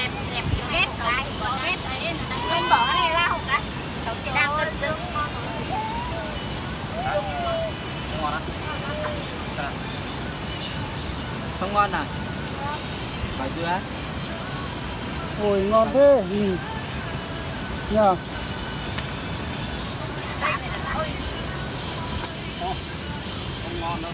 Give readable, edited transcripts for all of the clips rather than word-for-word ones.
dẹp dẹp ghép lại ghép quên bỏ cái này ra không đã cháu chỉ đang cân dương ngon á. Không ngon à? Phải chưa? Ôi ngon thế. Nhờ. Không ngon đâu.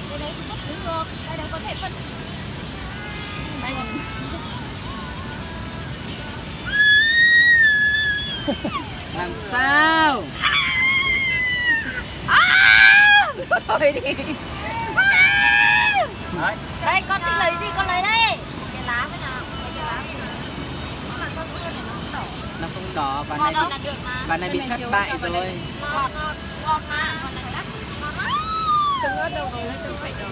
đây đấy cũng đúng được đây đấy có thể phân Làm sao? thôi đi Đấy. đây con thích lấy gì con lấy đây cái lá với nào mấy cái lá nhưng mà sao xưa này nó không đỏ Nó không đỏ, bạn này bị thất bại rồi. ngọt ngọt mà ngọt này lắm từng ở đâu rồi từng phải đỏ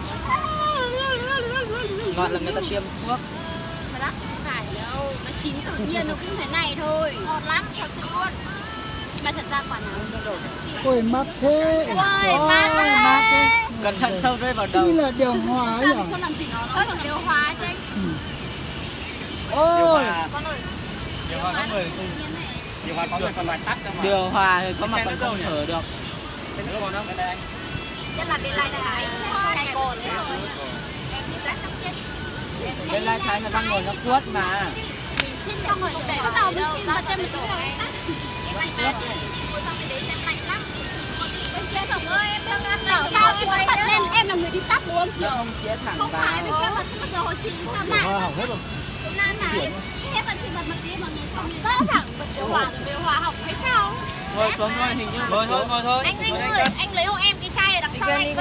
Ngọt là người ta tiêm thuốc. mà lắm không phải đâu nó chín tự nhiên nó cũng thế này thôi ngọt lắm thật sự luôn mà thật ra quả nào cũng đổ Ôi mắc thế. ôi mát thế. Cẩn thận sâu rơi vào Như đầu. là điều hòa ấy nhỉ? không làm gì nó thôi còn điều hòa chứ Ôi. con ơi Điều hòa có người nhiên này điều hòa có người còn lại tắt cơ mà. Điều hòa thì có mà còn không thở được. Cái nữa còn không? Đây anh. nhất là bên này là cái chai cồn đấy rồi em thì rác trong chết Bên lai thái là đang ngồi nó cuốt mà. không ngồi để có tàu đâu mà trên mình cũng rồi lạnh là chị ngồi xong bên đấy xem lạnh lắm bên kia chồng ơi em đang ăn nào sao chị bật lên em là người đi tắt đúng không chị Nó không chĩa thẳng không phải bên vào. kia mà bây giờ hồi chị sao lại Hỏng hết rồi. nan này hết mà chị bật mặt kia mà người xong vỡ thẳng bật điều hòa hỏng hay sao Ngồi xuống thôi hình như. Ngồi thôi. anh lấy hộ em cái chai ở đằng sau anh